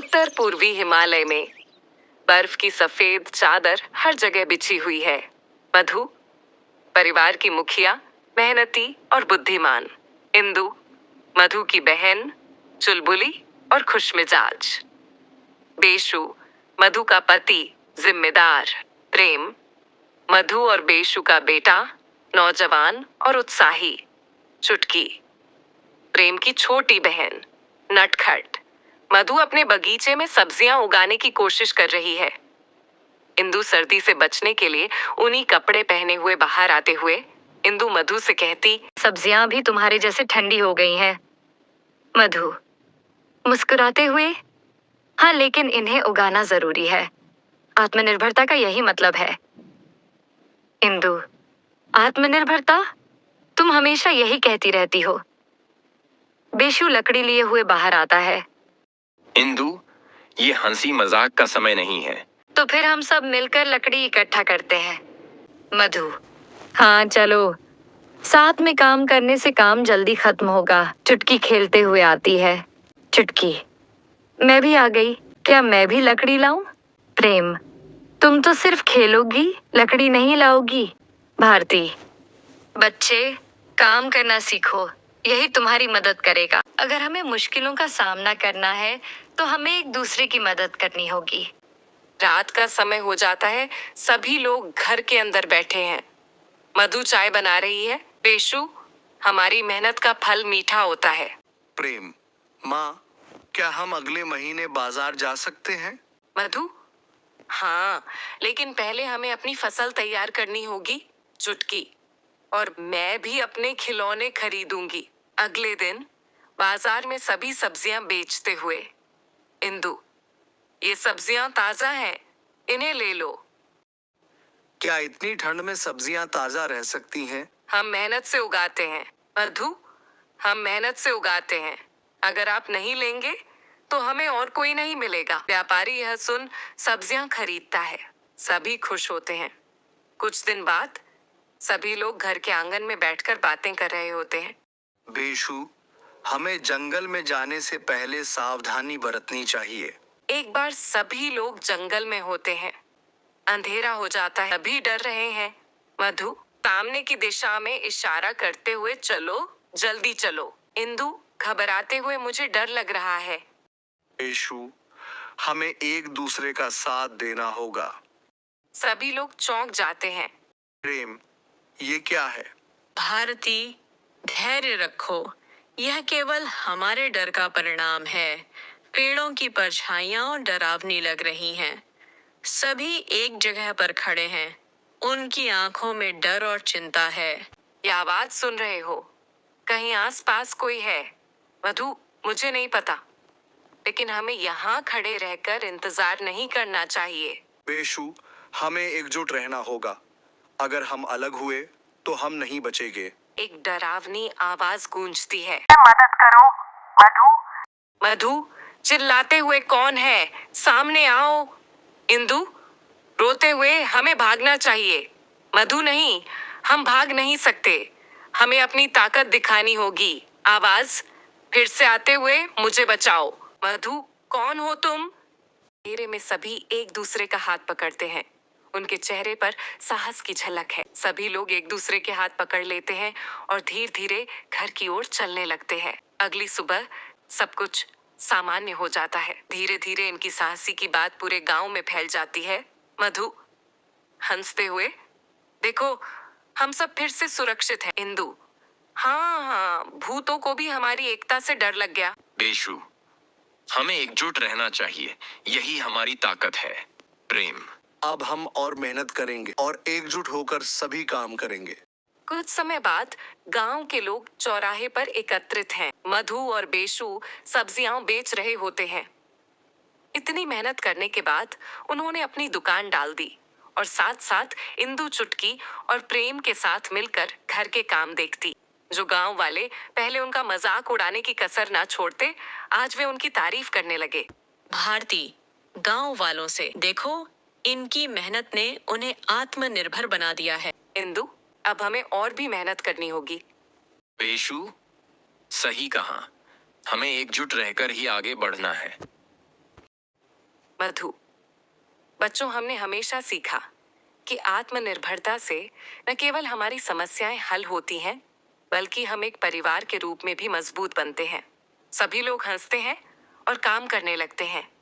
उत्तर पूर्वी हिमालय में बर्फ की सफेद चादर हर जगह बिछी हुई है। मधु परिवार की मुखिया, मेहनती और बुद्धिमान। इंदु मधु की बहन, चुलबुली और खुशमिजाज। बेशु मधु का पति, जिम्मेदार। प्रेम मधु और बेशु का बेटा, नौजवान और उत्साही। चुटकी प्रेम की छोटी बहन, नटखट। मधु अपने बगीचे में सब्जियां उगाने की कोशिश कर रही है। इंदु सर्दी से बचने के लिए ऊनी कपड़े पहने हुए बाहर आते हुए इंदु मधु से कहती, सब्जियां भी तुम्हारे जैसे ठंडी हो गई हैं। मधु मुस्कुराते हुए, हाँ, लेकिन इन्हें उगाना जरूरी है। आत्मनिर्भरता का यही मतलब है। इंदु आत्मनिर्भरता? तुम हमेशा यही कहती रहती हो। बेशु लकड़ी लिए हुए बाहर आता है। इंदु, ये हंसी मजाक का समय नहीं है। तो फिर हम सब मिलकर लकड़ी इकट्ठा करते हैं। मधु हाँ चलो, साथ में काम करने से काम जल्दी खत्म होगा। चुटकी खेलते हुए आती है। चुटकी मैं भी आ गई, क्या मैं भी लकड़ी लाऊं? प्रेम तुम तो सिर्फ खेलोगी, लकड़ी नहीं लाओगी। भारती बच्चे काम करना सीखो, यही तुम्हारी मदद करेगा। अगर हमें मुश्किलों का सामना करना है तो हमें एक दूसरे की मदद करनी होगी। रात का समय हो जाता है। सभी लोग घर के अंदर बैठे हैं। मधु चाय बना रही है। बेशु हमारी मेहनत का फल मीठा होता है। प्रेम माँ, क्या हम अगले महीने बाजार जा सकते हैं? मधु हाँ, लेकिन पहले हमें अपनी फसल तैयार करनी होगी। चुटकी और मैं भी अपने खिलौने खरीदूंगी। अगले दिन बाजार में सभी सब्जियां बेचते हुए इंदु, ये सब्जियां ताजा हैं, इन्हें ले लो। क्या इतनी ठंड में सब्जियां ताजा रह सकती हैं? हम मेहनत से उगाते हैं। मधु हम मेहनत से उगाते हैं। अगर आप नहीं लेंगे तो हमें और कोई नहीं मिलेगा। व्यापारी यह सुन सब्जियां खरीदता है। सभी खुश होते हैं। कुछ दिन बाद सभी लोग घर के आंगन में बैठकर बातें कर रहे होते हैं। बेशु, हमें जंगल में जाने से पहले सावधानी बरतनी चाहिए। एक बार सभी लोग जंगल में होते हैं। अंधेरा हो जाता है। सभी डर रहे हैं। मधु सामने की दिशा में इशारा करते हुए, चलो जल्दी चलो। इंदु घबराते हुए, मुझे डर लग रहा है। बेशु, हमें एक दूसरे का साथ देना होगा। सभी लोग चौंक जाते हैं। प्रेम ये क्या है? भारती धैर्य रखो, यह केवल हमारे डर का परिणाम है। पेड़ों की परछाइयां डरावनी लग रही हैं। सभी एक जगह पर खड़े हैं। उनकी आंखों में डर और चिंता है। ये आवाज सुन रहे हो? कहीं आसपास कोई है? मधु मुझे नहीं पता, लेकिन हमें यहाँ खड़े रहकर इंतजार नहीं करना चाहिए। बेशु, हमें एकजुट रहना होगा। अगर हम अलग हुए तो हम नहीं बचेंगे। एक डरावनी आवाज गूंजती है। मदद करो, मधु। मधु चिल्लाते हुए, कौन है? सामने आओ। इंदु रोते हुए, हमें भागना चाहिए। मधु नहीं, हम भाग नहीं सकते। हमें अपनी ताकत दिखानी होगी। आवाज फिर से आते हुए, मुझे बचाओ। मधु कौन हो तुम? अंधेरे में सभी एक दूसरे का हाथ पकड़ते हैं। उनके चेहरे पर साहस की झलक है। सभी लोग एक दूसरे के हाथ पकड़ लेते हैं और धीरे धीरे घर की ओर चलने लगते हैं। अगली सुबह सब कुछ सामान्य हो जाता है। धीरे धीरे इनकी साहसी की बात पूरे गांव में फैल जाती है। मधु हंसते हुए, देखो हम सब फिर से सुरक्षित हैं। इंदु हाँ, भूतों को भी हमारी एकता से डर लग गया। बेशु, हमें एकजुट रहना चाहिए, यही हमारी ताकत है। प्रेम अब हम और मेहनत करेंगे और एकजुट होकर सभी काम करेंगे। कुछ समय बाद गांव के लोग चौराहे पर एकत्रित हैं। मधु और बेशु सब्जियां बेच रहे होते हैं। इतनी मेहनत करने के बाद उन्होंने अपनी दुकान डाल दी और साथ साथ इंदु चुटकी और प्रेम के साथ मिलकर घर के काम देखती। जो गांव वाले पहले उनका मजाक उड़ाने की कसर ना छोड़ते, आज वे उनकी तारीफ करने लगे। भारती गांव वालों से देखो, इनकी मेहनत ने उन्हें आत्मनिर्भर बना दिया है। इंदु अब हमें और भी मेहनत करनी होगी। बेशु सही कहा, हमें एकजुट रहकर ही आगे बढ़ना है। मधु, बच्चों, हमने हमेशा सीखा कि आत्मनिर्भरता से न केवल हमारी समस्याएं हल होती हैं, बल्कि हम एक परिवार के रूप में भी मजबूत बनते हैं। सभी लोग हंसते हैं और काम करने लगते हैं।